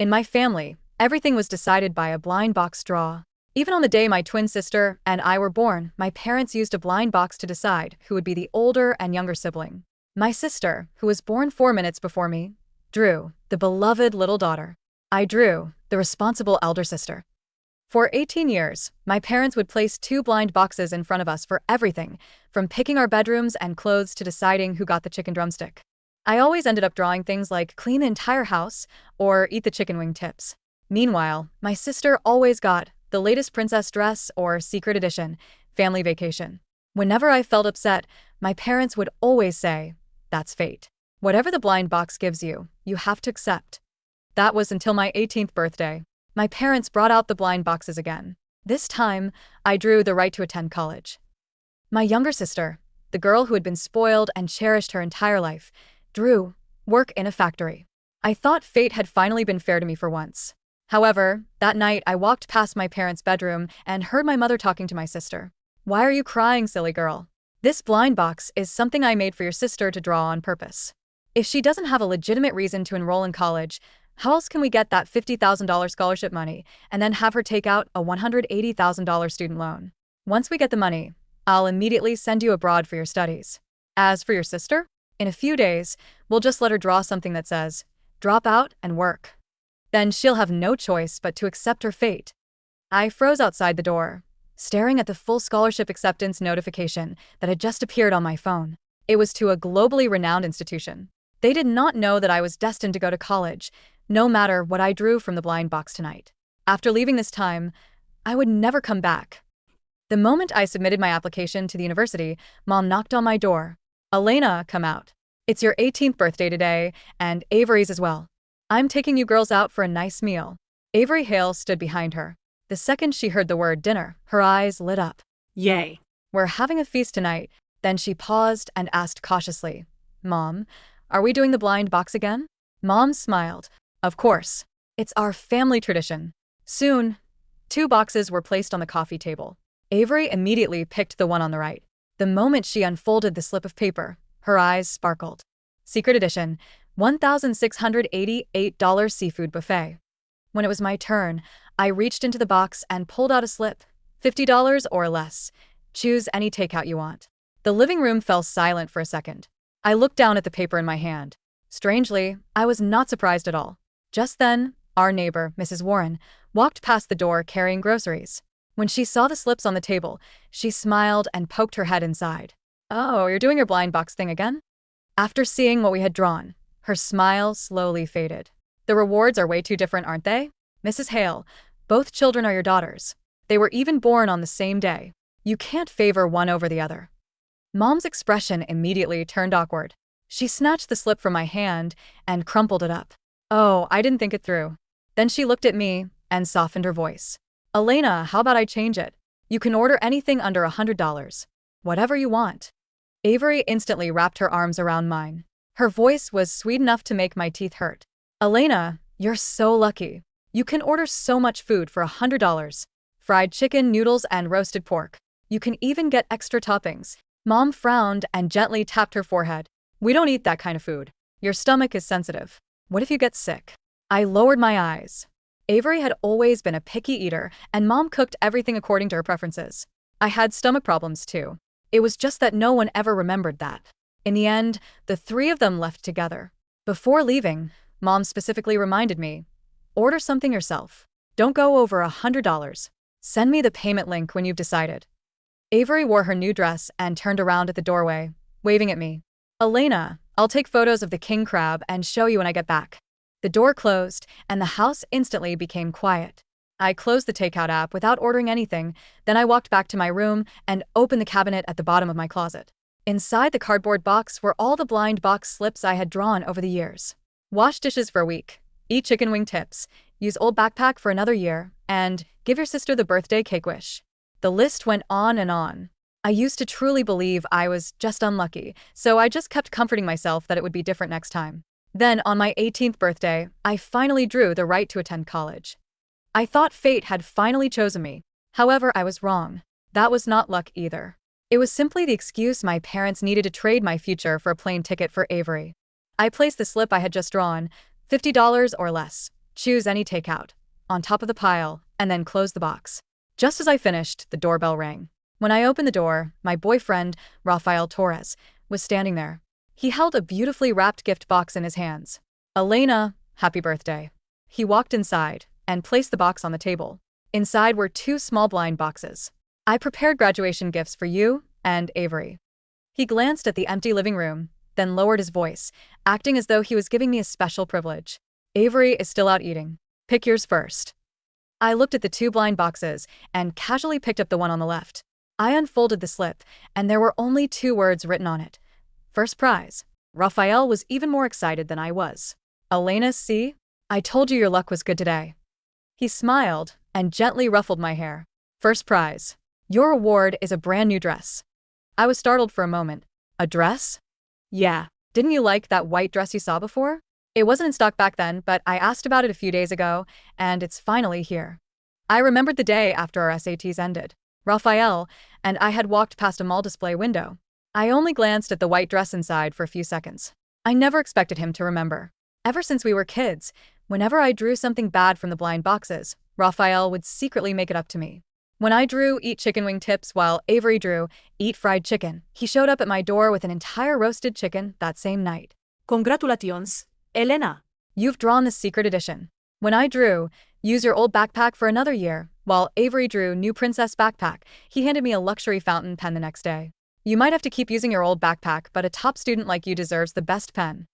In my family, everything was decided by a blind box draw. Even on the day my twin sister and I were born, my parents used a blind box to decide who would be the older and younger sibling. My sister, who was born 4 minutes before me, drew the beloved little daughter. I drew the responsible elder sister. For 18 years, my parents would place two blind boxes in front of us for everything, from picking our bedrooms and clothes to deciding who got the chicken drumstick. I always ended up drawing things like clean the entire house or eat the chicken wing tips. Meanwhile, my sister always got the latest princess dress or secret edition, family vacation. Whenever I felt upset, my parents would always say, "That's fate. Whatever the blind box gives you, you have to accept." That was until my 18th birthday. My parents brought out the blind boxes again. This time, I drew the right to attend college. My younger sister, the girl who had been spoiled and cherished her entire life, drew work in a factory. I thought fate had finally been fair to me for once. However, that night I walked past my parents' bedroom and heard my mother talking to my sister. "Why are you crying, silly girl? This blind box is something I made for your sister to draw on purpose. If she doesn't have a legitimate reason to enroll in college, how else can we get that $50,000 scholarship money and then have her take out a $180,000 student loan? Once we get the money, I'll immediately send you abroad for your studies. As for your sister, in a few days, we'll just let her draw something that says, 'Drop out and work.' Then she'll have no choice but to accept her fate." I froze outside the door, staring at the full scholarship acceptance notification that had just appeared on my phone. It was to a globally renowned institution. They did not know that I was destined to go to college, no matter what I drew from the blind box tonight. After leaving this time, I would never come back. The moment I submitted my application to the university, Mom knocked on my door. "Elena, come out. It's your 18th birthday today, and Avery's as well. I'm taking you girls out for a nice meal." Avery Hale stood behind her. The second she heard the word dinner, her eyes lit up. Yay. "We're having a feast tonight." Then she paused and asked cautiously, "Mom, are we doing the blind box again?" Mom smiled. "Of course. It's our family tradition." Soon, two boxes were placed on the coffee table. Avery immediately picked the one on the right. The moment she unfolded the slip of paper, her eyes sparkled. Secret edition, $1,688 seafood buffet. When it was my turn, I reached into the box and pulled out a slip. $50 or less. Choose any takeout you want. The living room fell silent for a second. I looked down at the paper in my hand. Strangely, I was not surprised at all. Just then, our neighbor, Mrs. Warren, walked past the door carrying groceries. When she saw the slips on the table, she smiled and poked her head inside. "Oh, you're doing your blind box thing again?" After seeing what we had drawn, her smile slowly faded. "The rewards are way too different, aren't they? Mrs. Hale, both children are your daughters. They were even born on the same day. You can't favor one over the other." Mom's expression immediately turned awkward. She snatched the slip from my hand and crumpled it up. "Oh, I didn't think it through." Then she looked at me and softened her voice. "Elena, how about I change it? You can order anything under $100. Whatever you want." Avery instantly wrapped her arms around mine. Her voice was sweet enough to make my teeth hurt. "Elena, you're so lucky. You can order so much food for $100. Fried chicken, noodles, and roasted pork. You can even get extra toppings." Mom frowned and gently tapped her forehead. "We don't eat that kind of food. Your stomach is sensitive. What if you get sick?" I lowered my eyes. Avery had always been a picky eater, and Mom cooked everything according to her preferences. I had stomach problems too. It was just that no one ever remembered that. In the end, the three of them left together. Before leaving, Mom specifically reminded me, "Order something yourself. Don't go over $100. Send me the payment link when you've decided." Avery wore her new dress and turned around at the doorway, waving at me. "Elena, I'll take photos of the king crab and show you when I get back." The door closed, and the house instantly became quiet. I closed the takeout app without ordering anything, then I walked back to my room and opened the cabinet at the bottom of my closet. Inside the cardboard box were all the blind box slips I had drawn over the years. Wash dishes for a week, eat chicken wing tips, use old backpack for another year, and give your sister the birthday cake wish. The list went on and on. I used to truly believe I was just unlucky, so I just kept comforting myself that it would be different next time. Then, on my 18th birthday, I finally drew the right to attend college. I thought fate had finally chosen me. However, I was wrong. That was not luck either. It was simply the excuse my parents needed to trade my future for a plane ticket for Avery. I placed the slip I had just drawn, $50 or less. Choose any takeout. On top of the pile, and then close the box. Just as I finished, the doorbell rang. When I opened the door, my boyfriend, Rafael Torres, was standing there. He held a beautifully wrapped gift box in his hands. Elena, happy birthday. He walked inside and placed the box on the table. Inside were two small blind boxes. I prepared graduation gifts for you and Avery. He glanced at the empty living room, then lowered his voice, acting as though he was giving me a special privilege. Avery is still out eating. Pick yours first. I looked at the two blind boxes and casually picked up the one on the left. I unfolded the slip, and there were only two words written on it. First prize. Rafael was even more excited than I was. Elena, see? I told you your luck was good today. He smiled and gently ruffled my hair. First prize. Your award is a brand new dress. I was startled for a moment. A dress? Yeah. Didn't you like that white dress you saw before? It wasn't in stock back then, but I asked about it a few days ago, and it's finally here. I remembered the day after our SATs ended. Rafael and I had walked past a mall display window. I only glanced at the white dress inside for a few seconds. I never expected him to remember. Ever since we were kids, whenever I drew something bad from the blind boxes, Rafael would secretly make it up to me. When I drew eat chicken wing tips while Avery drew eat fried chicken, he showed up at my door with an entire roasted chicken that same night. Congratulations, Elena. You've drawn the secret edition. When I drew use your old backpack for another year, while Avery drew new princess backpack, he handed me a luxury fountain pen the next day. You might have to keep using your old backpack, but a top student like you deserves the best pen.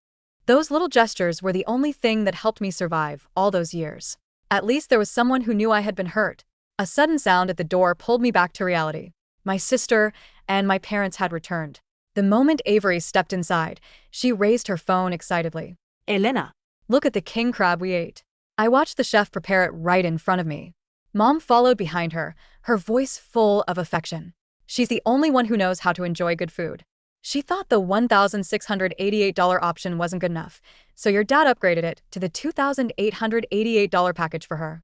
Those little gestures were the only thing that helped me survive all those years. At least there was someone who knew I had been hurt. A sudden sound at the door pulled me back to reality. My sister and my parents had returned. The moment Avery stepped inside, she raised her phone excitedly. Elena. Look at the king crab we ate. I watched the chef prepare it right in front of me. Mom followed behind her, her voice full of affection. She's the only one who knows how to enjoy good food. She thought the $1,688 option wasn't good enough, so your dad upgraded it to the $2,888 package for her.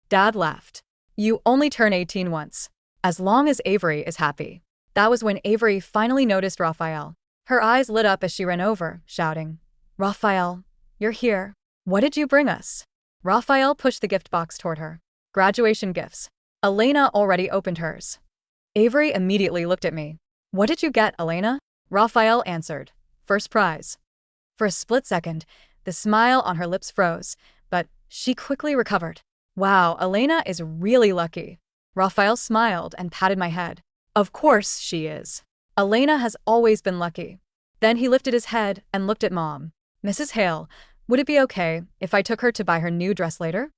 Dad laughed. You only turn 18 once. As long as Avery is happy. That was when Avery finally noticed Rafael. Her eyes lit up as she ran over, shouting, Rafael, you're here. What did you bring us? Rafael pushed the gift box toward her. Graduation gifts. Elena already opened hers. Avery immediately looked at me. What did you get, Elena? Rafael answered. First prize. For a split second, the smile on her lips froze, but she quickly recovered. Wow, Elena is really lucky. Rafael smiled and patted my head. Of course she is. Elena has always been lucky. Then he lifted his head and looked at Mom. Mrs. Hale, would it be okay if I took her to buy her new dress later?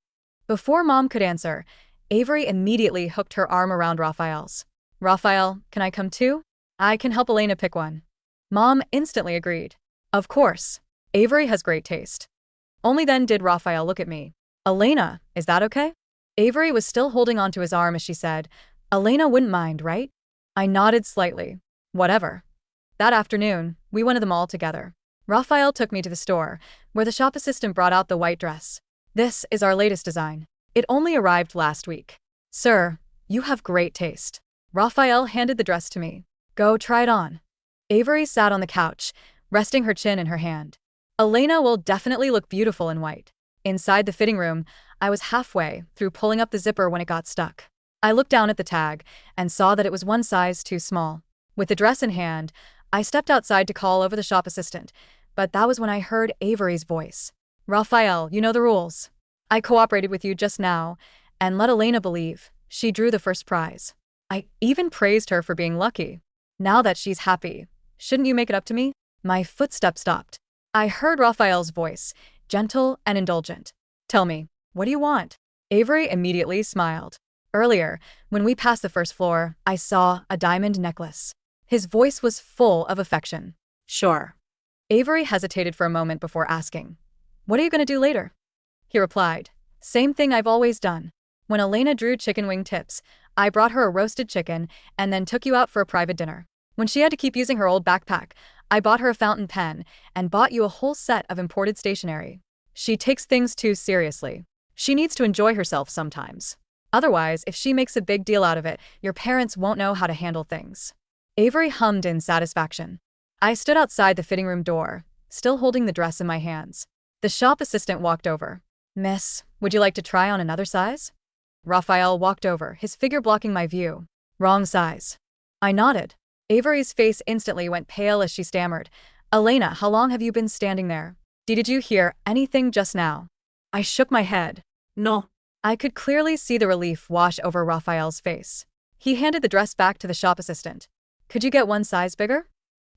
Before Mom could answer, Avery immediately hooked her arm around Rafael's. Rafael, can I come too? I can help Elena pick one. Mom instantly agreed. Of course. Avery has great taste. Only then did Rafael look at me. Elena, is that okay? Avery was still holding onto his arm as she said, Elena wouldn't mind, right? I nodded slightly. Whatever. That afternoon, we went to the mall together. Rafael took me to the store, where the shop assistant brought out the white dress. This is our latest design. It only arrived last week. Sir, you have great taste. Rafael handed the dress to me. Go try it on. Avery sat on the couch, resting her chin in her hand. Elena will definitely look beautiful in white. Inside the fitting room, I was halfway through pulling up the zipper when it got stuck. I looked down at the tag and saw that it was one size too small. With the dress in hand, I stepped outside to call over the shop assistant, but that was when I heard Avery's voice. Rafael, you know the rules. I cooperated with you just now and let Elena believe she drew the first prize. I even praised her for being lucky. Now that she's happy, shouldn't you make it up to me? My footsteps stopped. I heard Rafael's voice, gentle and indulgent. Tell me, what do you want? Avery immediately smiled. Earlier, when we passed the first floor, I saw a diamond necklace. His voice was full of affection. Sure. Avery hesitated for a moment before asking, what are you going to do later? He replied, same thing I've always done. When Elena drew chicken wing tips, I brought her a roasted chicken and then took you out for a private dinner. When she had to keep using her old backpack, I bought her a fountain pen and bought you a whole set of imported stationery. She takes things too seriously. She needs to enjoy herself sometimes. Otherwise, if she makes a big deal out of it, your parents won't know how to handle things. Avery hummed in satisfaction. I stood outside the fitting room door, still holding the dress in my hands. The shop assistant walked over. Miss, would you like to try on another size? Raphael walked over, his figure blocking my view. Wrong size. I nodded. Avery's face instantly went pale as she stammered. Elena, how long have you been standing there? Did you hear anything just now? I shook my head. No. I could clearly see the relief wash over Raphael's face. He handed the dress back to the shop assistant. Could you get one size bigger?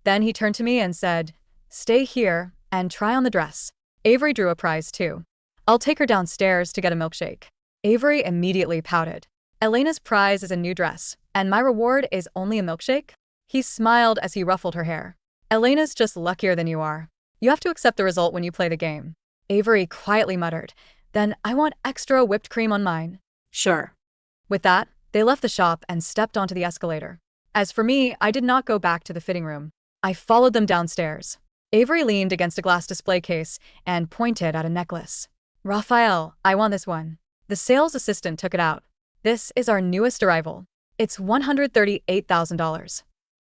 Then he turned to me and said, stay here and try on the dress. Avery drew a prize too. I'll take her downstairs to get a milkshake. Avery immediately pouted. Elena's prize is a new dress, and my reward is only a milkshake? He smiled as he ruffled her hair. Elena's just luckier than you are. You have to accept the result when you play the game. Avery quietly muttered, then I want extra whipped cream on mine. Sure. With that, they left the shop and stepped onto the escalator. As for me, I did not go back to the fitting room. I followed them downstairs. Avery leaned against a glass display case and pointed at a necklace. Raphael, I want this one. The sales assistant took it out. This is our newest arrival. It's $138,000.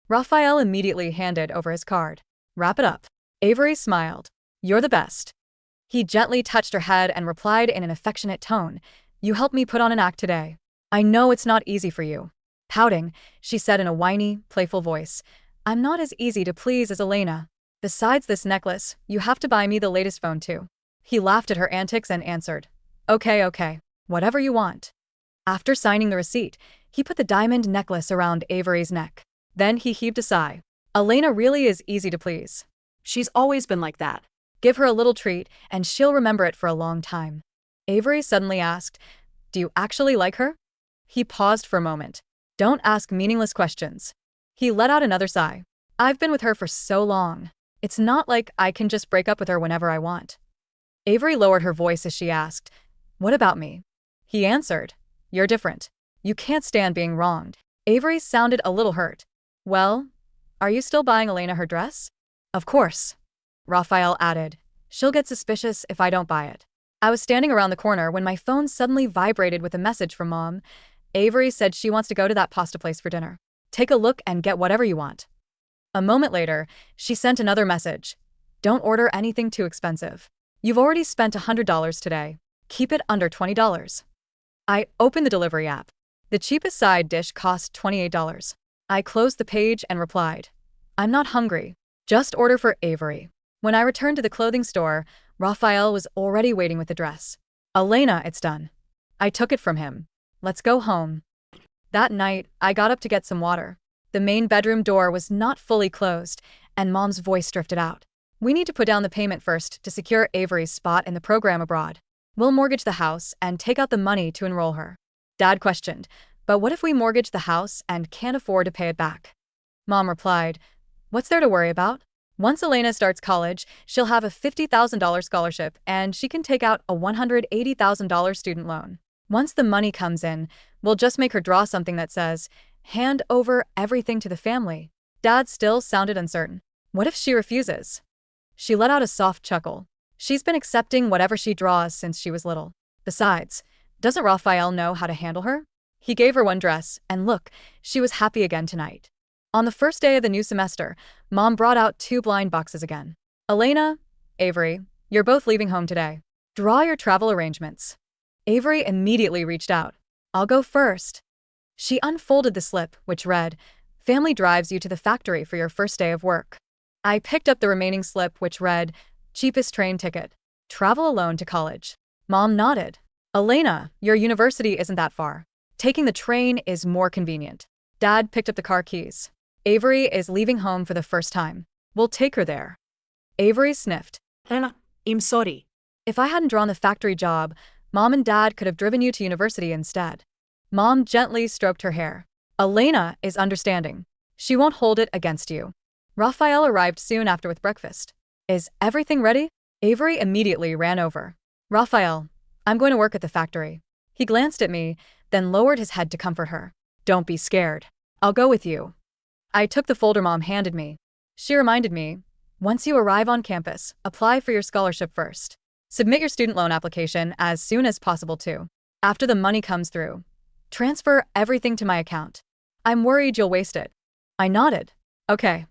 Raphael immediately handed over his card. Wrap it up. Avery smiled. You're the best. He gently touched her head and replied in an affectionate tone, you helped me put on an act today. I know it's not easy for you. Pouting, she said in a whiny, playful voice, I'm not as easy to please as Elena. Besides this necklace, you have to buy me the latest phone too. He laughed at her antics and answered, okay, whatever you want. After signing the receipt, he put the diamond necklace around Avery's neck. Then he heaved a sigh. Elena really is easy to please. She's always been like that. Give her a little treat, and she'll remember it for a long time. Avery suddenly asked, do you actually like her? He paused for a moment. Don't ask meaningless questions. He let out another sigh. I've been with her for so long. It's not like I can just break up with her whenever I want. Avery lowered her voice as she asked, what about me? He answered, you're different. You can't stand being wronged. Avery sounded a little hurt. Well, are you still buying Elena her dress? Of course. Raphael added, she'll get suspicious if I don't buy it. I was standing around the corner when my phone suddenly vibrated with a message from Mom. Avery said she wants to go to that pasta place for dinner. Take a look and get whatever you want. A moment later, she sent another message. Don't order anything too expensive. You've already spent $100 today. Keep it under $20. I opened the delivery app. The cheapest side dish cost $28. I closed the page and replied, I'm not hungry. Just order for Avery. When I returned to the clothing store, Raphael was already waiting with the dress. Elena, it's done. I took it from him. Let's go home. That night, I got up to get some water. The main bedroom door was not fully closed, and Mom's voice drifted out. We need to put down the payment first to secure Avery's spot in the program abroad. We'll mortgage the house and take out the money to enroll her. Dad questioned, but what if we mortgage the house and can't afford to pay it back? Mom replied, what's there to worry about? Once Elena starts college, she'll have a $50,000 scholarship and she can take out a $180,000 student loan. Once the money comes in, we'll just make her draw something that says, hand over everything to the family. Dad still sounded uncertain. What if she refuses? She let out a soft chuckle. She's been accepting whatever she draws since she was little. Besides, doesn't Raphael know how to handle her? He gave her one dress, and look, she was happy again tonight. On the first day of the new semester, Mom brought out 2 blind boxes again. Elena, Avery, you're both leaving home today. Draw your travel arrangements. Avery immediately reached out. I'll go first. She unfolded the slip, which read, Family drives you to the factory for your first day of work. I picked up the remaining slip, which read, Cheapest train ticket. Travel alone to college. Mom nodded. Elena, your university isn't that far. Taking the train is more convenient. Dad picked up the car keys. Avery is leaving home for the first time. We'll take her there. Avery sniffed. Elena, I'm sorry. If I hadn't drawn the factory job, Mom and Dad could have driven you to university instead. Mom gently stroked her hair. Elena is understanding. She won't hold it against you. Raphael arrived soon after with breakfast. Is everything ready? Avery immediately ran over. Raphael, I'm going to work at the factory. He glanced at me, then lowered his head to comfort her. Don't be scared. I'll go with you. I took the folder Mom handed me. She reminded me, once you arrive on campus, apply for your scholarship first. Submit your student loan application as soon as possible too. After the money comes through, transfer everything to my account. I'm worried you'll waste it. I nodded. Okay.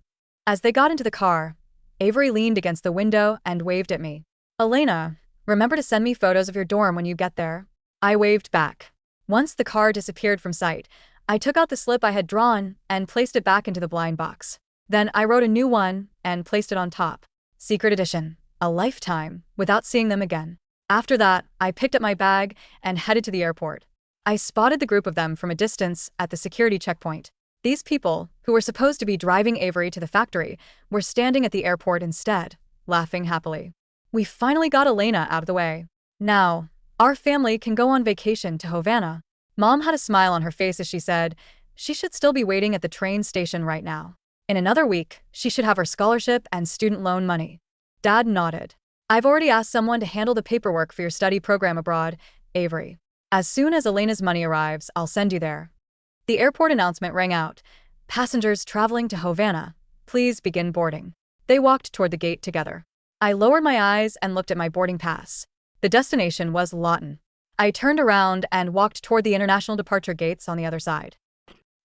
As they got into the car, Avery leaned against the window and waved at me. Elena, Remember to send me photos of your dorm when you get there. I waved back. Once the car disappeared from sight, I took out the slip I had drawn and placed it back into the blind box. Then I wrote a new one and placed it on top. Secret edition. A lifetime, without seeing them again. After that, I picked up my bag and headed to the airport. I spotted the group of them from a distance at the security checkpoint. These people, who were supposed to be driving Avery to the factory, were standing at the airport instead, laughing happily. We finally got Elena out of the way. Now, our family can go on vacation to Havana. Mom had a smile on her face as she said, she should still be waiting at the train station right now. In another week, she should have her scholarship and student loan money. Dad nodded. I've already asked someone to handle the paperwork for your study program abroad, Avery. As soon as Elena's money arrives, I'll send you there. The airport announcement rang out. Passengers traveling to Havana, please begin boarding. They walked toward the gate together. I lowered my eyes and looked at my boarding pass. The destination was Lawton. I turned around and walked toward the international departure gates on the other side.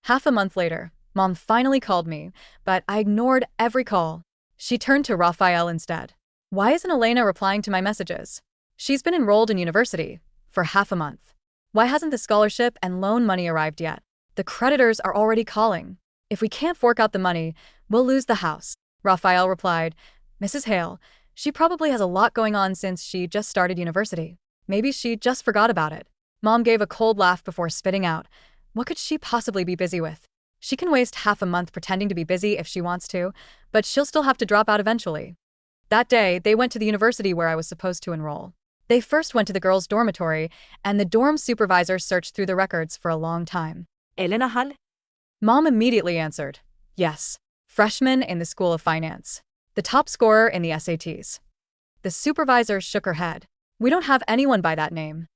Half a month later, Mom finally called me, but I ignored every call. She turned to Raphael instead. Why isn't Elena replying to my messages? She's been enrolled in university for half a month. Why hasn't the scholarship and loan money arrived yet? The creditors are already calling. If we can't fork out the money, we'll lose the house. Raphael replied, Mrs. Hale, she probably has a lot going on since she just started university. Maybe she just forgot about it. Mom gave a cold laugh before spitting out. What could she possibly be busy with? She can waste half a month pretending to be busy if she wants to, but she'll still have to drop out eventually. That day, they went to the university where I was supposed to enroll. They first went to the girls' dormitory, and the dorm supervisor searched through the records for a long time. Elena Hall? Mom immediately answered, yes, freshman in the School of Finance. The top scorer in the SATs. The supervisor shook her head. We don't have anyone by that name.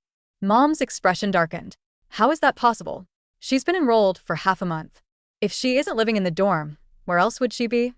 Mom's expression darkened. How is that possible? She's been enrolled for half a month. If she isn't living in the dorm, where else would she be?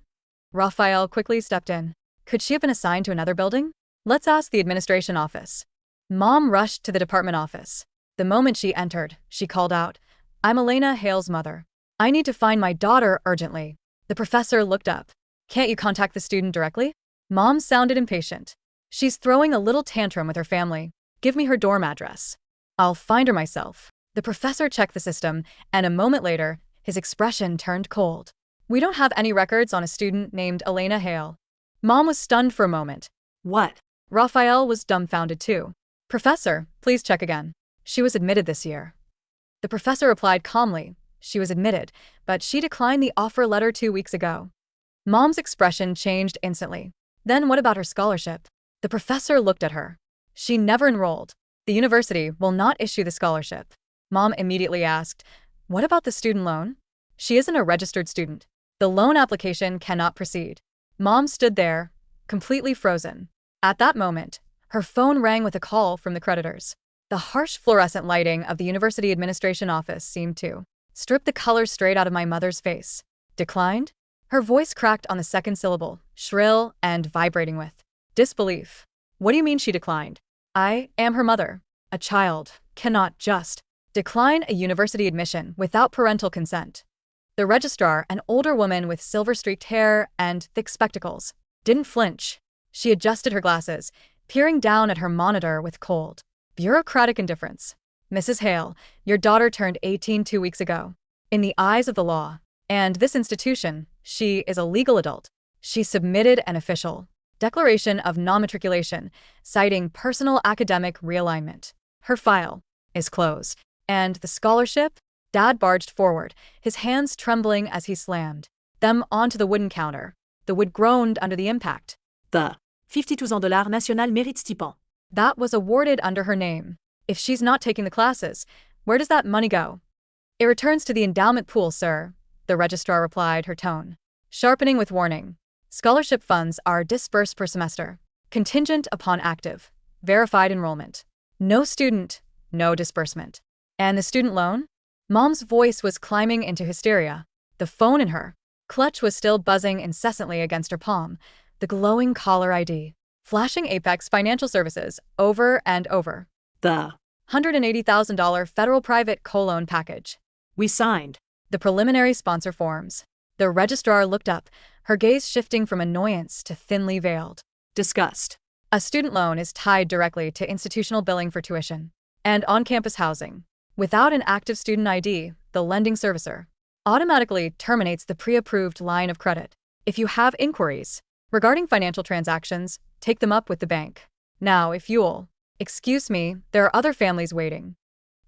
Raphael quickly stepped in. Could she have been assigned to another building? Let's ask the administration office. Mom rushed to the department office. The moment she entered, she called out, I'm Elena Hale's mother. I need to find my daughter urgently. The professor looked up. Can't you contact the student directly? Mom sounded impatient. She's throwing a little tantrum with her family. Give me her dorm address. I'll find her myself. The professor checked the system, and a moment later, his expression turned cold. We don't have any records on a student named Elena Hale. Mom was stunned for a moment. What? Raphael was dumbfounded too. Professor, please check again. She was admitted this year. The professor replied calmly. She was admitted, but she declined the offer letter 2 weeks ago. Mom's expression changed instantly. Then what about her scholarship? The professor looked at her. She never enrolled. The university will not issue the scholarship. Mom immediately asked, what about the student loan? She isn't a registered student. The loan application cannot proceed. Mom stood there, completely frozen. At that moment, her phone rang with a call from the creditors. The harsh fluorescent lighting of the university administration office seemed to strip the color straight out of my mother's face. Declined? Her voice cracked on the second syllable, shrill and vibrating with disbelief. What do you mean she declined? I am her mother. A child cannot just decline a university admission without parental consent. The registrar, an older woman with silver-streaked hair and thick spectacles, didn't flinch. She adjusted her glasses, peering down at her monitor with cold, bureaucratic indifference. Mrs. Hale, your daughter turned 18 2 weeks ago. In the eyes of the law and this institution, she is a legal adult. She submitted an official declaration of non-matriculation, citing personal academic realignment. Her file is closed. And the scholarship? Dad barged forward, his hands trembling as he slammed them onto the wooden counter. The wood groaned under the impact. The $52 National Merit Stipend. That was awarded under her name. If she's not taking the classes, where does that money go? It returns to the endowment pool, sir, the registrar replied, her tone sharpening with warning. Scholarship funds are dispersed per semester, contingent upon active, verified enrollment. No student, no disbursement. And the student loan? Mom's voice was climbing into hysteria. The phone in her clutch was still buzzing incessantly against her palm, the glowing caller ID, flashing Apex Financial Services over and over. The $180,000 federal private co-loan package. We signed. The preliminary sponsor forms. The registrar looked up, her gaze shifting from annoyance to thinly veiled Disgust. A student loan is tied directly to institutional billing for tuition and on-campus housing. Without an active student ID, the lending servicer automatically terminates the pre-approved line of credit. If you have inquiries regarding financial transactions, take them up with the bank. Now, if you'll excuse me, there are other families waiting.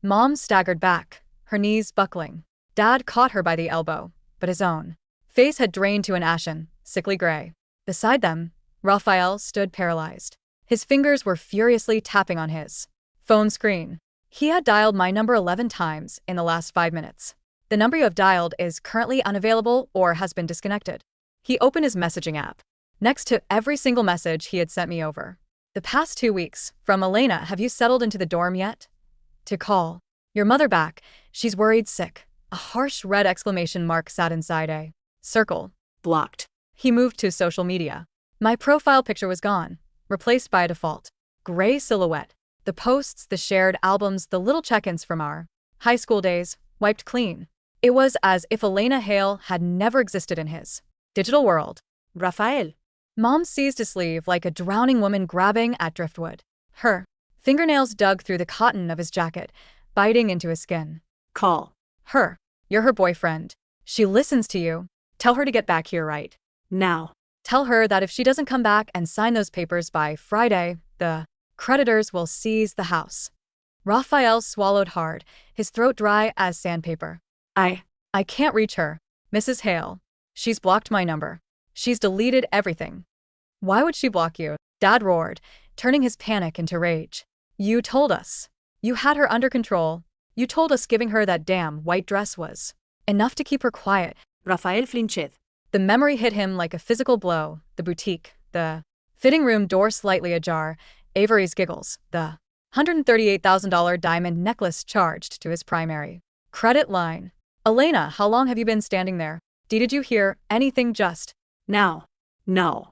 Mom staggered back, her knees buckling. Dad caught her by the elbow, but his own face had drained to an ashen, sickly gray. Beside them, Raphael stood paralyzed. His fingers were furiously tapping on his phone screen. He had dialed my number 11 times in the last 5 minutes. The number you have dialed is currently unavailable or has been disconnected. He opened his messaging app. Next to every single message he had sent me over the past 2 weeks, from Elena, have you settled into the dorm yet? To call your mother back, she's worried sick. A harsh red exclamation mark sat inside a circle. Blocked. He moved to social media. My profile picture was gone, replaced by a default gray silhouette. The posts, the shared albums, the little check-ins from our high school days, wiped clean. It was as if Elena Hale had never existed in his digital world. Raphael. Mom seized his sleeve like a drowning woman grabbing at driftwood. Her fingernails dug through the cotton of his jacket, biting into his skin. Call her. You're her boyfriend. She listens to you. Tell her to get back here right now. Tell her that if she doesn't come back and sign those papers by Friday, the creditors will seize the house. Raphael swallowed hard, his throat dry as sandpaper. I can't reach her, Mrs. Hale. She's blocked my number. She's deleted everything. Why would she block you? Dad roared, turning his panic into rage. You told us. You had her under control. You told us giving her that damn white dress was enough to keep her quiet. Raphael flinched. The memory hit him like a physical blow. The boutique, the fitting room door slightly ajar, Avery's giggles, the $138,000 diamond necklace charged to his primary credit line. Elena, how long have you been standing there? Did you hear anything just now? No.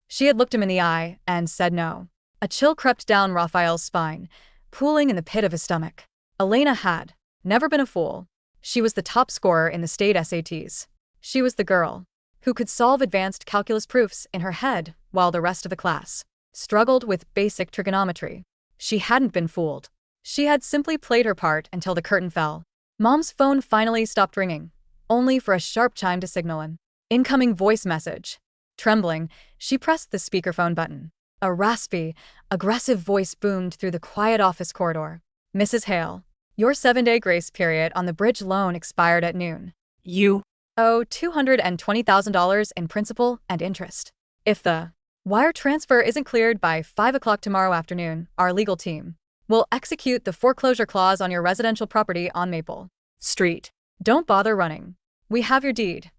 She had looked him in the eye and said no. A chill crept down Raphael's spine, pooling in the pit of his stomach. Elena had never been a fool. She was the top scorer in the state SATs. She was the girl who could solve advanced calculus proofs in her head while the rest of the class struggled with basic trigonometry. She hadn't been fooled. She had simply played her part until the curtain fell. Mom's phone finally stopped ringing, only for a sharp chime to signal an incoming voice message. Trembling, she pressed the speakerphone button. A raspy, aggressive voice boomed through the quiet office corridor. Mrs. Hale, your 7-day grace period on the bridge loan expired at noon. You owe $220,000 in principal and interest. If the wire transfer isn't cleared by 5 o'clock tomorrow afternoon, our legal team will execute the foreclosure clause on your residential property on Maple Street. Don't bother running. We have your deed.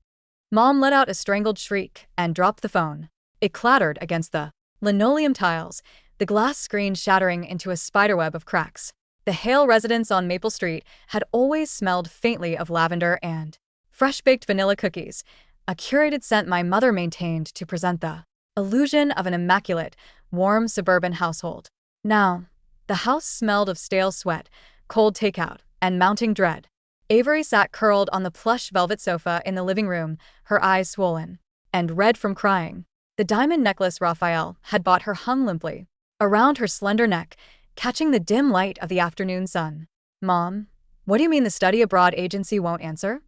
Mom let out a strangled shriek and dropped the phone. It clattered against the linoleum tiles, the glass screen shattering into a spiderweb of cracks. The Hale residence on Maple Street had always smelled faintly of lavender and fresh-baked vanilla cookies, a curated scent my mother maintained to present the illusion of an immaculate, warm suburban household. Now, the house smelled of stale sweat, cold takeout, and mounting dread. Avery sat curled on the plush velvet sofa in the living room, her eyes swollen and red from crying. The diamond necklace Raphael had bought her hung limply around her slender neck, catching the dim light of the afternoon sun. Mom, what do you mean the study abroad agency won't answer?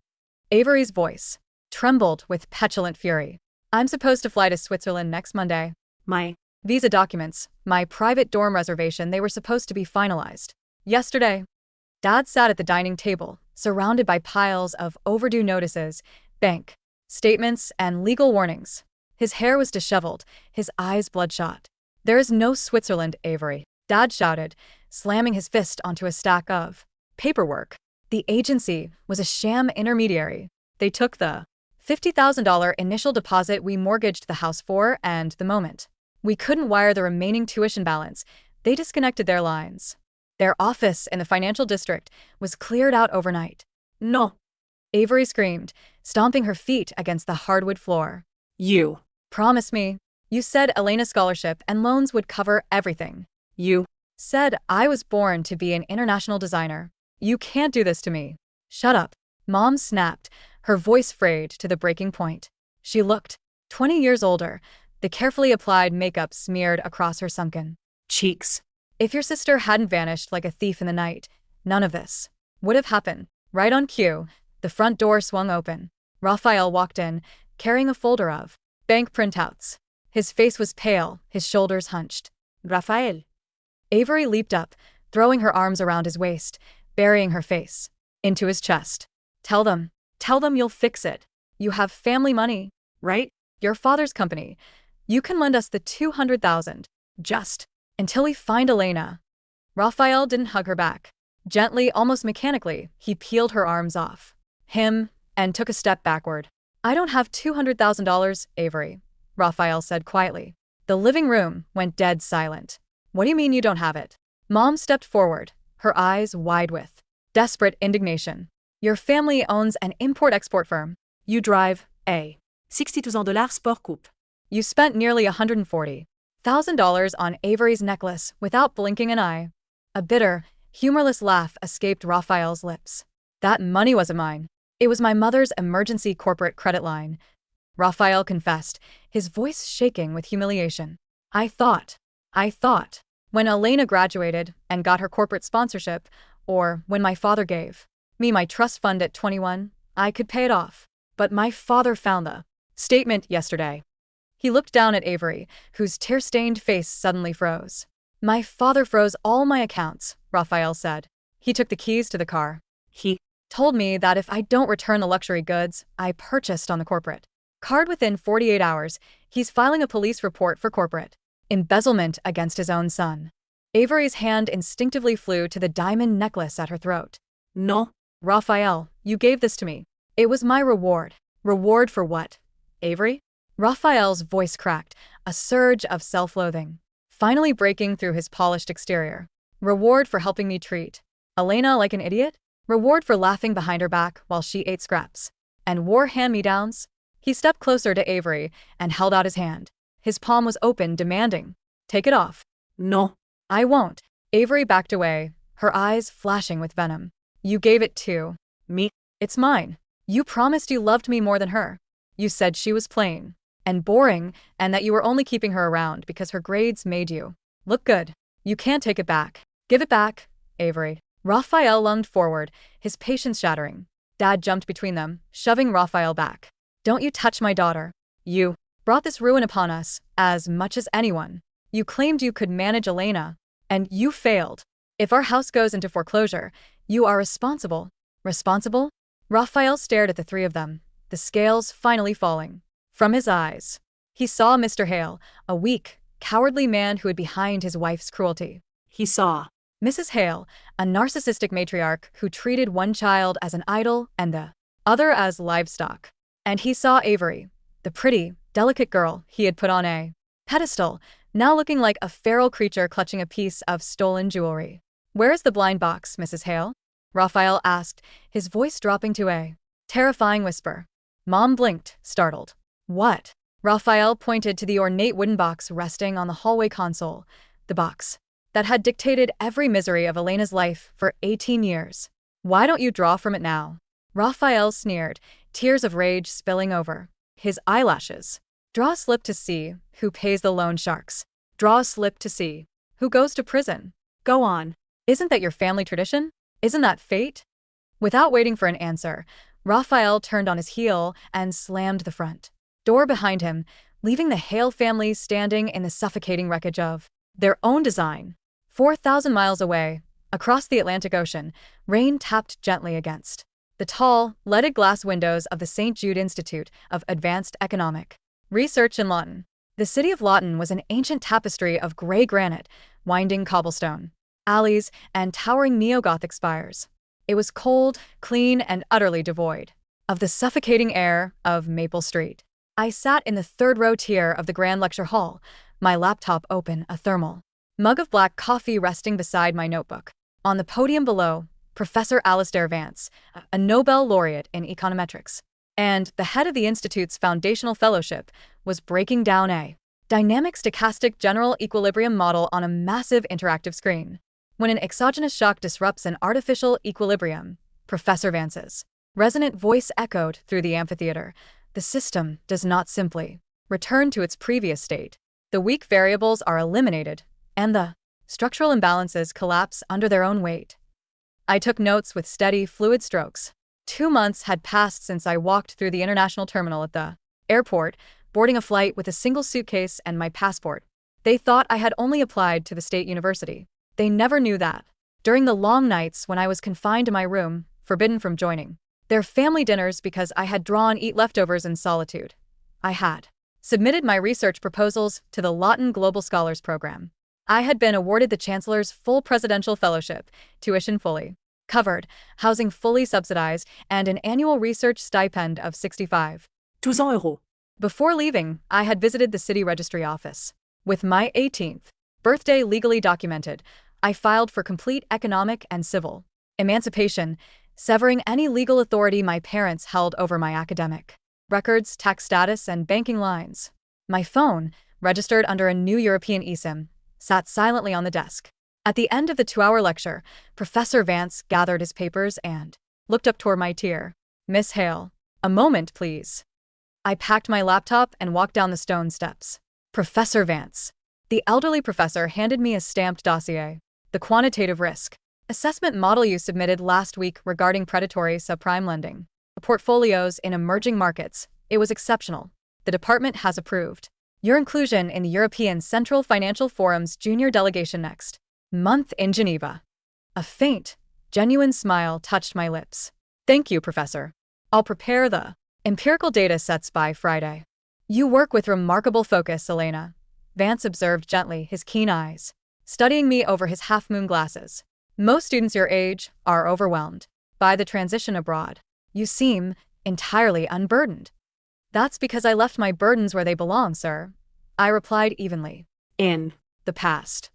Avery's voice trembled with petulant fury. I'm supposed to fly to Switzerland next Monday. My visa documents, my private dorm reservation, they were supposed to be finalized yesterday. Dad sat at the dining table, surrounded by piles of overdue notices, bank statements, and legal warnings. His hair was disheveled, his eyes bloodshot. There is no Switzerland, Avery, Dad shouted, slamming his fist onto a stack of paperwork. The agency was a sham intermediary. They took the $50,000 initial deposit we mortgaged the house for, and the moment we couldn't wire the remaining tuition balance, they disconnected their lines. Their office in the financial district was cleared out overnight. No. Avery screamed, stomping her feet against the hardwood floor. You promised me. You said Elena's scholarship and loans would cover everything. You said I was born to be an international designer. You can't do this to me. Shut up. Mom snapped, her voice frayed to the breaking point. She looked 20 years older, the carefully applied makeup smeared across her sunken cheeks. If your sister hadn't vanished like a thief in the night, none of this would have happened. Right on cue, the front door swung open. Raphael walked in, carrying a folder of bank printouts. His face was pale, his shoulders hunched. Rafael. Avery leaped up, throwing her arms around his waist, burying her face into his chest. Tell them you'll fix it. You have family money, Right? your father's company. You can lend us the 200,000. Just until we find Elena. Raphael didn't hug her back. Gently, almost mechanically, he peeled her arms off him and took a step backward. I don't have $200,000, Avery, Raphael said quietly. The living room went dead silent. What do you mean you don't have it? Mom stepped forward, her eyes wide with desperate indignation. Your family owns an import-export firm. You drive a $62 sport coupe. You spent nearly $140,000 on Avery's necklace without blinking an eye. A bitter, humorless laugh escaped Raphael's lips. That money wasn't mine. It was my mother's emergency corporate credit line, Raphael confessed, his voice shaking with humiliation. I thought, when Elena graduated and got her corporate sponsorship, or when my father gave me my trust fund at 21, I could pay it off. But my father found the statement yesterday. He looked down at Avery, whose tear-stained face suddenly froze. My father froze all my accounts, Raphael said. He took the keys to the car. He Told me that if I don't return the luxury goods I purchased on the corporate card within 48 hours, he's filing a police report for corporate embezzlement against his own son. Avery's hand instinctively flew to the diamond necklace at her throat. No. Raphael, you gave this to me. It was my reward. Reward for what? Avery? Raphael's voice cracked, a surge of self-loathing finally breaking through his polished exterior. Reward for helping me treat Elena like an idiot? Reward for laughing behind her back while she ate scraps and wore hand-me-downs? He stepped closer to Avery and held out his hand. His palm was open, demanding, take it off. No. I won't. Avery backed away, her eyes flashing with venom. You gave it to Me. It's mine. You promised you loved me more than her. You said she was plain and boring and that you were only keeping her around because her grades made you look good. You can't take it back. Give it back, Avery. Raphael lunged forward, his patience shattering. Dad jumped between them, shoving Raphael back. Don't you touch my daughter. You brought this ruin upon us, as much as anyone. You claimed you could manage Elena, and you failed. If our house goes into foreclosure, you are responsible. Responsible? Raphael stared at the three of them, the scales finally falling from his eyes. He saw Mr. Hale, a weak, cowardly man who hid behind his wife's cruelty. He saw Mrs. Hale, a narcissistic matriarch who treated one child as an idol and the other as livestock. And he saw Avery, the pretty, delicate girl he had put on a pedestal, now looking like a feral creature clutching a piece of stolen jewelry. Where's the blind box, Mrs. Hale? Raphael asked, his voice dropping to a terrifying whisper. Mom blinked, startled. What? Raphael pointed to the ornate wooden box resting on the hallway console, the box that had dictated every misery of Elena's life for 18 years. Why don't you draw from it now? Raphael sneered, tears of rage spilling over his eyelashes. Draw a slip to see who pays the loan sharks. Draw a slip to see who goes to prison. Go on. Isn't that your family tradition? Isn't that fate? Without waiting for an answer, Raphael turned on his heel and slammed the front door behind him, leaving the Hale family standing in the suffocating wreckage of their own design. 4,000 miles away, across the Atlantic Ocean, rain tapped gently against the tall, leaded glass windows of the St. Jude Institute of Advanced Economic Research in Lawton. The city of Lawton was an ancient tapestry of gray granite, winding cobblestone alleys, and towering neo-Gothic spires. It was cold, clean, and utterly devoid of the suffocating air of Maple Street. I sat in the third-row tier of the Grand Lecture Hall, my laptop open, a thermal mug of black coffee resting beside my notebook. On the podium below, Professor Alistair Vance, a Nobel laureate in econometrics, and the head of the Institute's foundational fellowship, was breaking down a dynamic stochastic general equilibrium model on a massive interactive screen. When an exogenous shock disrupts an artificial equilibrium, Professor Vance's resonant voice echoed through the amphitheater, the system does not simply returned to its previous state. The weak variables are eliminated, and the structural imbalances collapse under their own weight. I took notes with steady, fluid strokes. 2 months had passed since I walked through the international terminal at the airport, boarding a flight with a single suitcase and my passport. They thought I had only applied to the state university. They never knew that. During the long nights when I was confined to my room, forbidden from joining their family dinners because I had drawn eat leftovers in solitude, I had submitted my research proposals to the Lawton Global Scholars Program. I had been awarded the Chancellor's full presidential fellowship, tuition fully covered, housing fully subsidized, and an annual research stipend of 65 €200. Before leaving, I had visited the city registry office. With my 18th birthday legally documented, I filed for complete economic and civil emancipation, severing any legal authority my parents held over my academic records, tax status, and banking lines. My phone, registered under a new European eSIM, sat silently on the desk. At the end of the 2-hour lecture, Professor Vance gathered his papers and looked up toward my tier. "Miss Hale, a moment, please." I packed my laptop and walked down the stone steps. "Professor Vance." The elderly professor handed me a stamped dossier. "The quantitative risk assessment model you submitted last week regarding predatory subprime lending portfolios in emerging markets. It was exceptional. The department has approved your inclusion in the European Central Financial Forum's junior delegation next month in Geneva." A faint, genuine smile touched my lips. "Thank you, Professor. I'll prepare the empirical data sets by Friday." "You work with remarkable focus, Elena," Vance observed gently, his keen eyes studying me over his half-moon glasses. "Most students your age are overwhelmed by the transition abroad. You seem entirely unburdened." "That's because I left my burdens where they belong, sir," I replied evenly. In The past.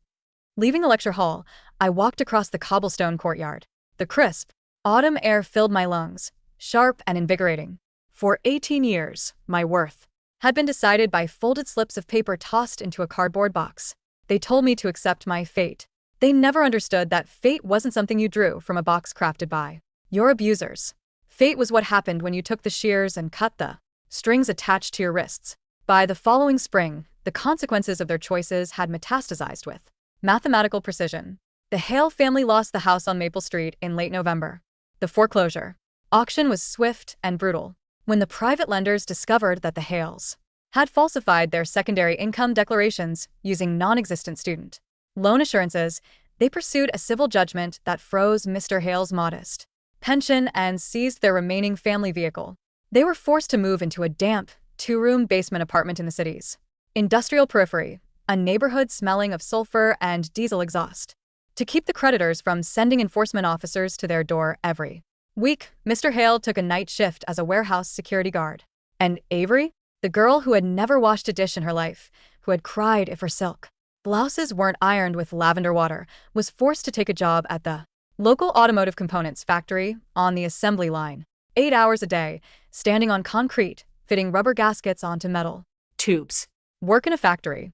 Leaving the lecture hall, I walked across the cobblestone courtyard. The crisp, autumn air filled my lungs, sharp and invigorating. For 18 years, my worth had been decided by folded slips of paper tossed into a cardboard box. They told me to accept my fate. They never understood that fate wasn't something you drew from a box crafted by your abusers. Fate was what happened when you took the shears and cut the strings attached to your wrists. By the following spring, the consequences of their choices had metastasized with mathematical precision. The Hale family lost the house on Maple Street in late November. The foreclosure auction was swift and brutal. When the private lenders discovered that the Hales had falsified their secondary income declarations using non-existent student loan assurances, they pursued a civil judgment that froze Mr. Hale's modest pension and seized their remaining family vehicle. They were forced to move into a damp, 2-room basement apartment in the city's industrial periphery, a neighborhood smelling of sulfur and diesel exhaust. To keep the creditors from sending enforcement officers to their door every week, Mr. Hale took a night shift as a warehouse security guard. And Avery, the girl who had never washed a dish in her life, who had cried if her silk blouses weren't ironed with lavender water, was forced to take a job at the local automotive components factory on the assembly line. 8 hours a day, standing on concrete, fitting rubber gaskets onto metal tubes. Work in a factory.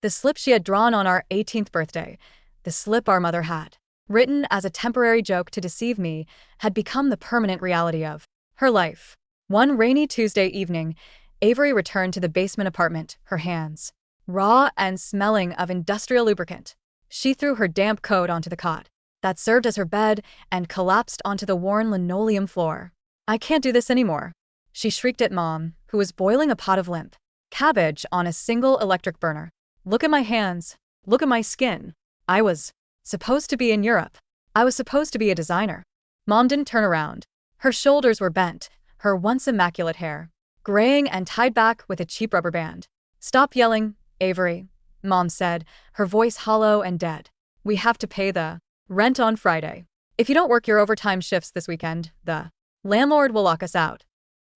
The slip she had drawn on our 18th birthday, the slip our mother had written as a temporary joke to deceive me, had become the permanent reality of her life. One rainy Tuesday evening, Avery returned to the basement apartment, her hands raw and smelling of industrial lubricant. She threw her damp coat onto the cot that served as her bed and collapsed onto the worn linoleum floor. "I can't do this anymore," she shrieked at Mom, who was boiling a pot of limp cabbage on a single electric burner. "Look at my hands. Look at my skin. I was supposed to be in Europe. I was supposed to be a designer." Mom didn't turn around. Her shoulders were bent, her once immaculate hair graying and tied back with a cheap rubber band. "Stop yelling, Avery," Mom said, her voice hollow and dead. "We have to pay the rent on Friday. If you don't work your overtime shifts this weekend, the landlord will lock us out."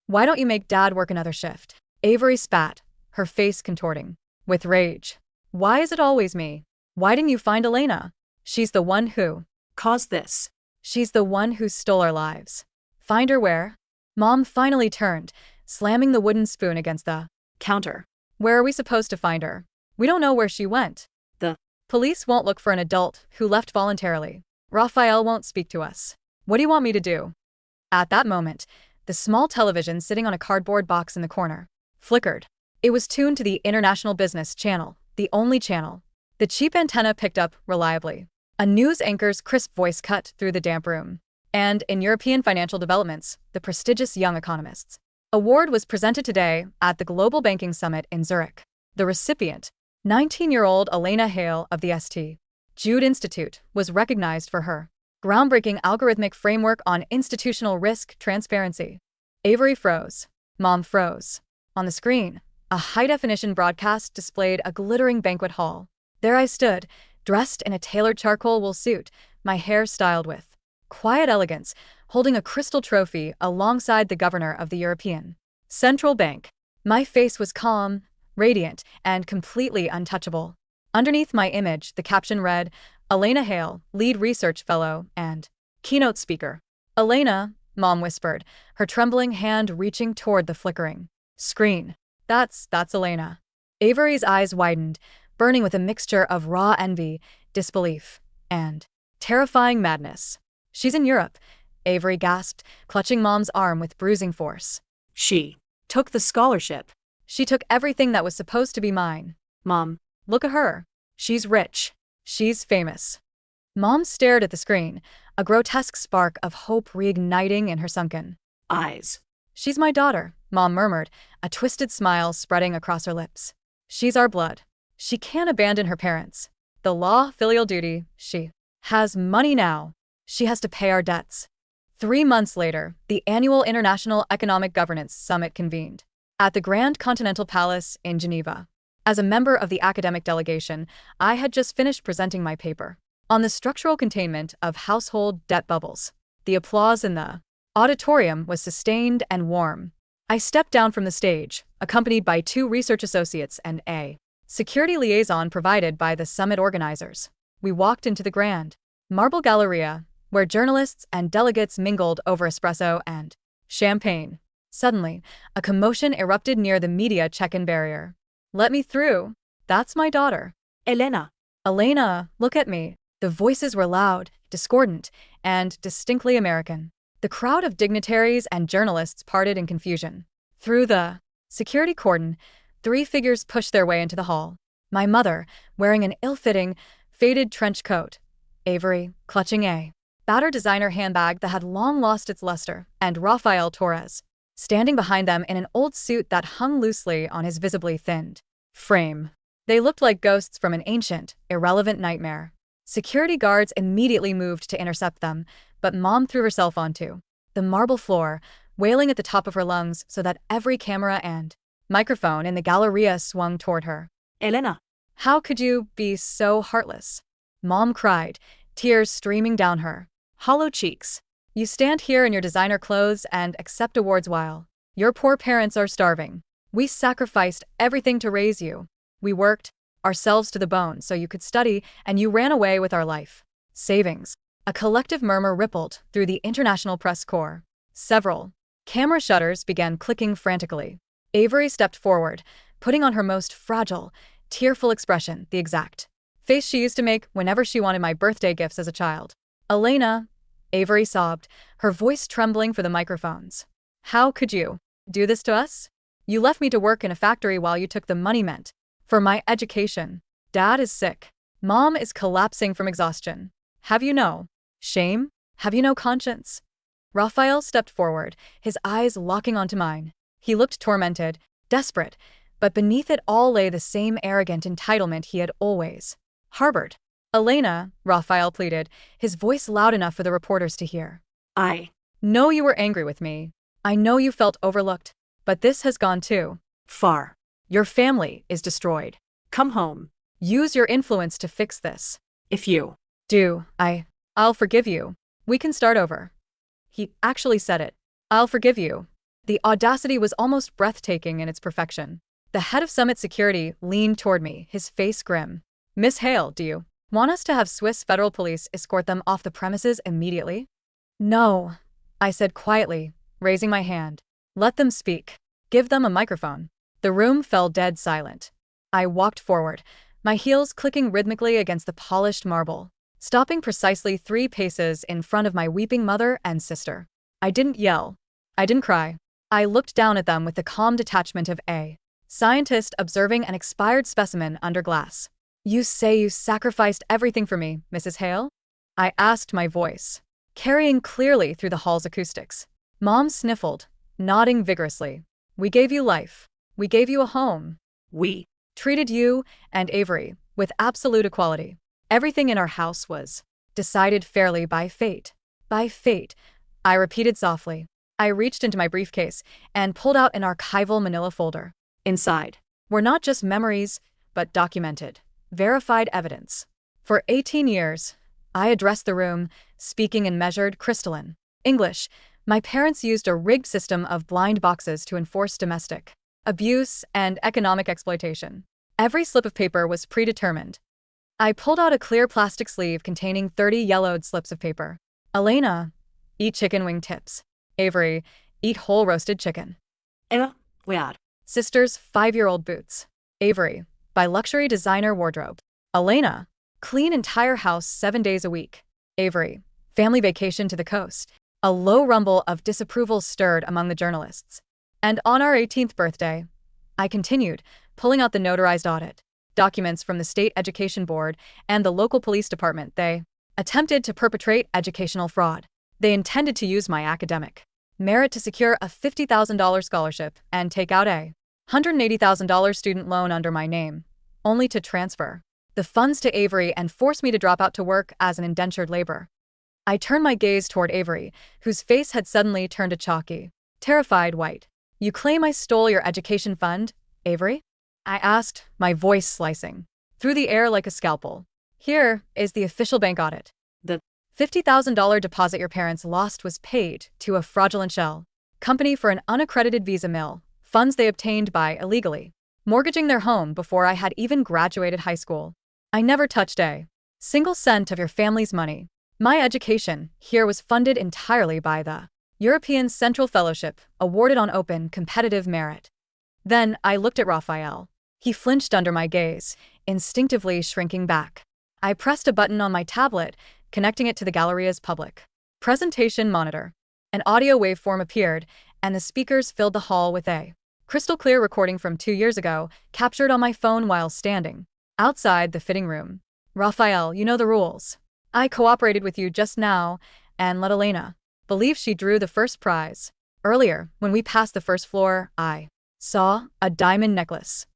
"Why don't you make Dad work another shift?" Avery spat, her face contorting with rage. "Why is it always me? Why didn't you find Elena? She's the one who Caused this. She's the one who stole our lives. Find her where?" Mom finally turned, slamming the wooden spoon against the Counter. "Where are we supposed to find her? We don't know where she went. The Police won't look for an adult who left voluntarily. Raphael won't speak to us. What do you want me to do?" At that moment, the small television sitting on a cardboard box in the corner flickered. It was tuned to the International Business Channel, the only channel. The cheap antenna picked up reliably. A news anchor's crisp voice cut through the damp room. And in European financial developments, the prestigious Young Economists Award was presented today at the Global Banking Summit in Zurich. The recipient, 19-year-old Elena Hale of the St. Jude Institute, was recognized for her groundbreaking algorithmic framework on institutional risk transparency. Avery froze. Mom froze. On the screen, a high-definition broadcast displayed a glittering banquet hall. There I stood, dressed in a tailored charcoal wool suit, my hair styled with quiet elegance, holding a crystal trophy alongside the governor of the European Central Bank. My face was calm, radiant, and completely untouchable. Underneath my image, the caption read, Elena Hale, lead research fellow and keynote speaker. Elena, Mom whispered, her trembling hand reaching toward the flickering screen. That's Elena. Avery's eyes widened, burning with a mixture of raw envy, disbelief, and terrifying madness. She's in Europe, Avery gasped, clutching Mom's arm with bruising force. She took the scholarship. She took everything that was supposed to be mine. Mom, Look at her. She's rich. She's famous. Mom stared at the screen, a grotesque spark of hope reigniting in her sunken eyes. She's my daughter, Mom murmured, a twisted smile spreading across her lips. She's our blood. She can't abandon her parents. The law, filial duty, she has money now. She has to pay our debts. 3 months later, the annual International Economic Governance Summit convened at the Grand Continental Palace in Geneva. As a member of the academic delegation, I had just finished presenting my paper on the structural containment of household debt bubbles. The applause in the auditorium was sustained and warm. I stepped down from the stage, accompanied by 2 research associates and a security liaison provided by the summit organizers. We walked into the grand marble galleria, where journalists and delegates mingled over espresso and champagne. Suddenly, a commotion erupted near the media check-in barrier. Let me through. That's my daughter. Elena. Elena, look at me. The voices were loud, discordant, and distinctly American. The crowd of dignitaries and journalists parted in confusion. Through the security cordon, 3 figures pushed their way into the hall. My mother, wearing an ill-fitting, faded trench coat. Avery, clutching a battered designer handbag that had long lost its luster, and Rafael Torres, standing behind them in an old suit that hung loosely on his visibly thinned frame. They looked like ghosts from an ancient, irrelevant nightmare. Security guards immediately moved to intercept them, but Mom threw herself onto the marble floor, wailing at the top of her lungs so that every camera and microphone in the galleria swung toward her. Elena. How could you be so heartless? Mom cried, tears streaming down her hollow cheeks. You stand here in your designer clothes and accept awards while your poor parents are starving. We sacrificed everything to raise you. We worked ourselves to the bone so you could study, and you ran away with our life savings. A collective murmur rippled through the international press corps. Several camera shutters began clicking frantically. Avery stepped forward, putting on her most fragile, tearful expression, the exact face she used to make whenever she wanted my birthday gifts as a child. Elena, Avery sobbed, her voice trembling for the microphones. How could you do this to us? You left me to work in a factory while you took the money meant for my education. Dad is sick. Mom is collapsing from exhaustion. Have you no shame? Have you no conscience? Raphael stepped forward, his eyes locking onto mine. He looked tormented, desperate, but beneath it all lay the same arrogant entitlement he had always harbored. Elena, Raphael pleaded, his voice loud enough for the reporters to hear. I know you were angry with me. I know you felt overlooked. But this has gone too far. Your family is destroyed. Come home. Use your influence to fix this. If you do, I'll forgive you. We can start over. He actually said it. I'll forgive you. The audacity was almost breathtaking in its perfection. The head of Summit Security leaned toward me, his face grim. Miss Hale, do you want us to have Swiss federal police escort them off the premises immediately? No, I said quietly, raising my hand. Let them speak. Give them a microphone. The room fell dead silent. I walked forward, my heels clicking rhythmically against the polished marble, stopping precisely 3 paces in front of my weeping mother and sister. I didn't yell. I didn't cry. I looked down at them with the calm detachment of a Scientist observing an expired specimen under glass. You say you sacrificed everything for me, Mrs. Hale? I asked, my voice carrying clearly through the hall's acoustics. Mom sniffled, nodding vigorously. We gave you life. We gave you a home. We Treated you and Avery with absolute equality. Everything in our house was decided fairly by fate. By fate, I repeated softly. I reached into my briefcase and pulled out an archival manila folder. inside. Were not just memories, but documented, verified evidence. For 18 years, I addressed the room, speaking in measured, crystalline English. My parents used a rigged system of blind boxes to enforce domestic abuse and economic exploitation. Every slip of paper was predetermined. I pulled out a clear plastic sleeve containing 30 yellowed slips of paper. Elena, eat chicken wing tips. Avery, eat whole roasted chicken. Ella, where? Sister's 5-year-old boots. Avery, buy luxury designer wardrobe. Elena, clean entire house 7 days a week. Avery, family vacation to the coast. A low rumble of disapproval stirred among the journalists. And on our 18th birthday, I continued, pulling out the notarized audit documents from the State Education Board and the local police department. They attempted to perpetrate educational fraud. They intended to use my academic merit to secure a $50,000 scholarship and take out a $180,000 student loan under my name, only to transfer the funds to Avery and force me to drop out to work as an indentured labor. I turned my gaze toward Avery, whose face had suddenly turned a chalky, terrified white. You claim I stole your education fund, Avery? I asked, my voice slicing through the air like a scalpel. Here is the official bank audit. The $50,000 deposit your parents lost was paid to a fraudulent shell company for an unaccredited visa mill, funds they obtained by illegally mortgaging their home before I had even graduated high school. I never touched a single cent of your family's money. My education here was funded entirely by the European Central Fellowship, awarded on open, competitive merit. Then I looked at Raphael. He flinched under my gaze, instinctively shrinking back. I pressed a button on my tablet, connecting it to the Galleria's public presentation monitor. An audio waveform appeared, and the speakers filled the hall with a crystal-clear recording from 2 years ago, captured on my phone while standing outside the fitting room. Raphael, you know the rules. I cooperated with you just now, and let Elena believe she drew the first prize. Earlier, when we passed the first floor, I saw a diamond necklace.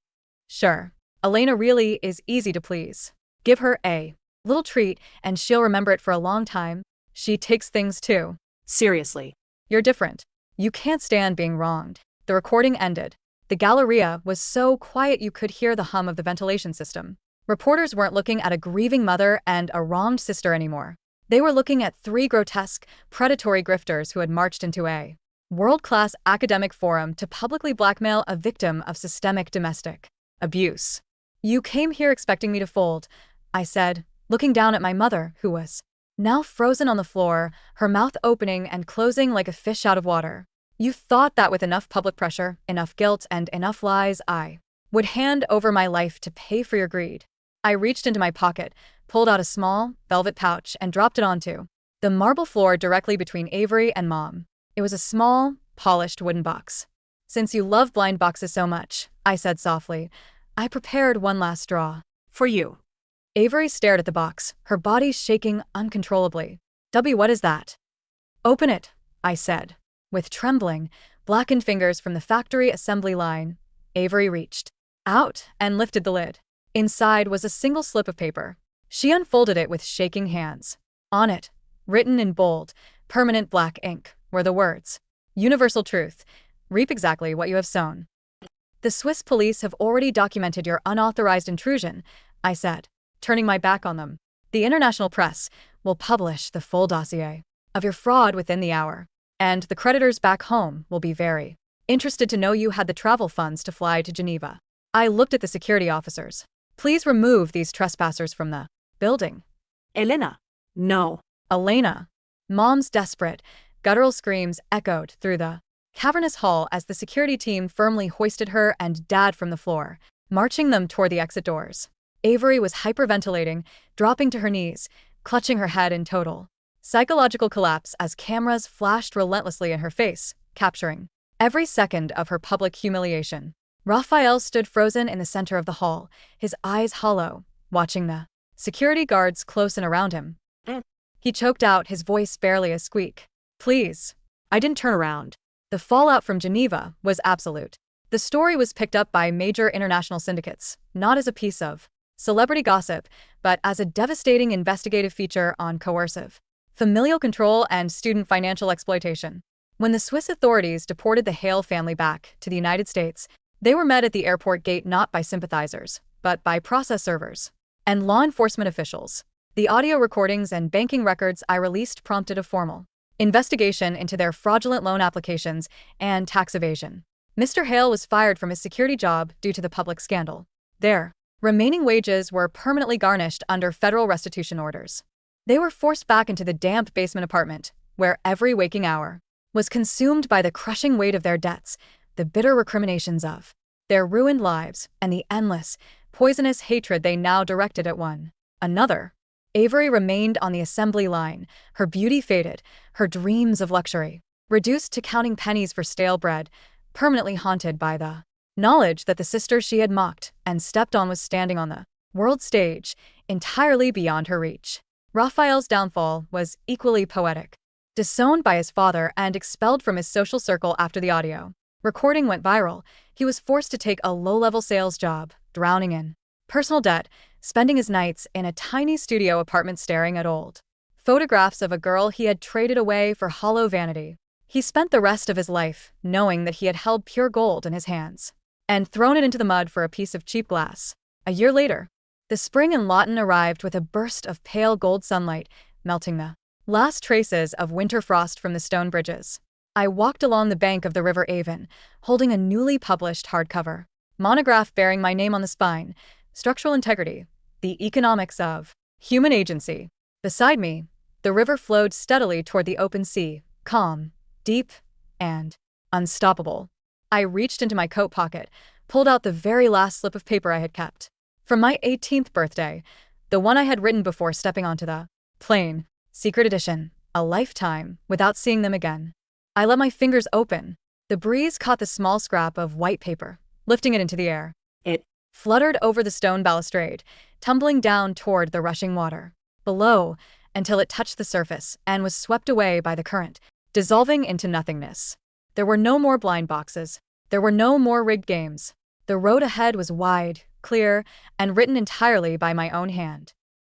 Sure, Elena really is easy to please. Give her a little treat, and she'll remember it for a long time. She takes things too seriously. You're different. You can't stand being wronged. The recording ended. The Galleria was so quiet you could hear the hum of the ventilation system. Reporters weren't looking at a grieving mother and a wronged sister anymore. They were looking at 3 grotesque, predatory grifters who had marched into a world-class academic forum to publicly blackmail a victim of systemic domestic abuse. You came here expecting me to fold, I said, looking down at my mother, who was now frozen on the floor, her mouth opening and closing like a fish out of water. You thought that with enough public pressure, enough guilt, and enough lies, I would hand over my life to pay for your greed. I reached into my pocket, pulled out a small, velvet pouch, and dropped it onto the marble floor directly between Avery and Mom. It was a small, polished wooden box. Since you love blind boxes so much, I said softly, I prepared one last draw. For you. Avery stared at the box, her body shaking uncontrollably. What is that? Open it, I said. With trembling, blackened fingers from the factory assembly line, Avery reached out and lifted the lid. Inside was a single slip of paper. She unfolded it with shaking hands. On it, written in bold, permanent black ink, were the words, Universal truth, reap exactly what you have sown. The Swiss police have already documented your unauthorized intrusion, I said, turning my back on them. The international press will publish the full dossier of your fraud within the hour. And the creditors back home will be very interested to know you had the travel funds to fly to Geneva. I looked at the security officers. Please remove these trespassers from the building. Elena. No. Elena. Mom's desperate, guttural screams echoed through the cavernous hall as the security team firmly hoisted her and Dad from the floor, marching them toward the exit doors. Avery was hyperventilating, dropping to her knees, clutching her head in total psychological collapse as cameras flashed relentlessly in her face, capturing every second of her public humiliation. Raphael stood frozen in the center of the hall, his eyes hollow, watching the security guards close in around him. Eh. He choked out, his voice barely a squeak. Please. I didn't turn around. The fallout from Geneva was absolute. The story was picked up by major international syndicates, not as a piece of celebrity gossip, but as a devastating investigative feature on coercive, familial control and student financial exploitation. When the Swiss authorities deported the Hale family back to the United States, they were met at the airport gate not by sympathizers, but by process servers and law enforcement officials. The audio recordings and banking records I released prompted a formal investigation into their fraudulent loan applications and tax evasion. Mr. Hale was fired from his security job due to the public scandal. Their remaining wages were permanently garnished under federal restitution orders. They were forced back into the damp basement apartment, where every waking hour was consumed by the crushing weight of their debts, the bitter recriminations of their ruined lives, and the endless, poisonous hatred they now directed at one another. Avery remained on the assembly line, her beauty faded, her dreams of luxury reduced to counting pennies for stale bread, permanently haunted by the knowledge that the sister she had mocked and stepped on was standing on the world stage, entirely beyond her reach. Raphael's downfall was equally poetic. Disowned by his father and expelled from his social circle after the audio recording went viral, he was forced to take a low-level sales job, drowning in personal debt, spending his nights in a tiny studio apartment staring at old photographs of a girl he had traded away for hollow vanity. He spent the rest of his life knowing that he had held pure gold in his hands and thrown it into the mud for a piece of cheap glass. A year later, the spring in Lawton arrived with a burst of pale gold sunlight, melting the last traces of winter frost from the stone bridges. I walked along the bank of the River Avon, holding a newly published hardcover monograph bearing my name on the spine, Structural Integrity, the Economics of Human Agency. Beside me, the river flowed steadily toward the open sea, calm, deep, and unstoppable. I reached into my coat pocket, pulled out the very last slip of paper I had kept from my 18th birthday, the one I had written before stepping onto the plane. Secret edition, a lifetime without seeing them again. I let my fingers open. The breeze caught the small scrap of white paper, lifting it into the air. It fluttered over the stone balustrade, tumbling down toward the rushing water below until it touched the surface and was swept away by the current, dissolving into nothingness. There were no more blind boxes. There were no more rigged games. The road ahead was wide, clear, and written entirely by my own hand.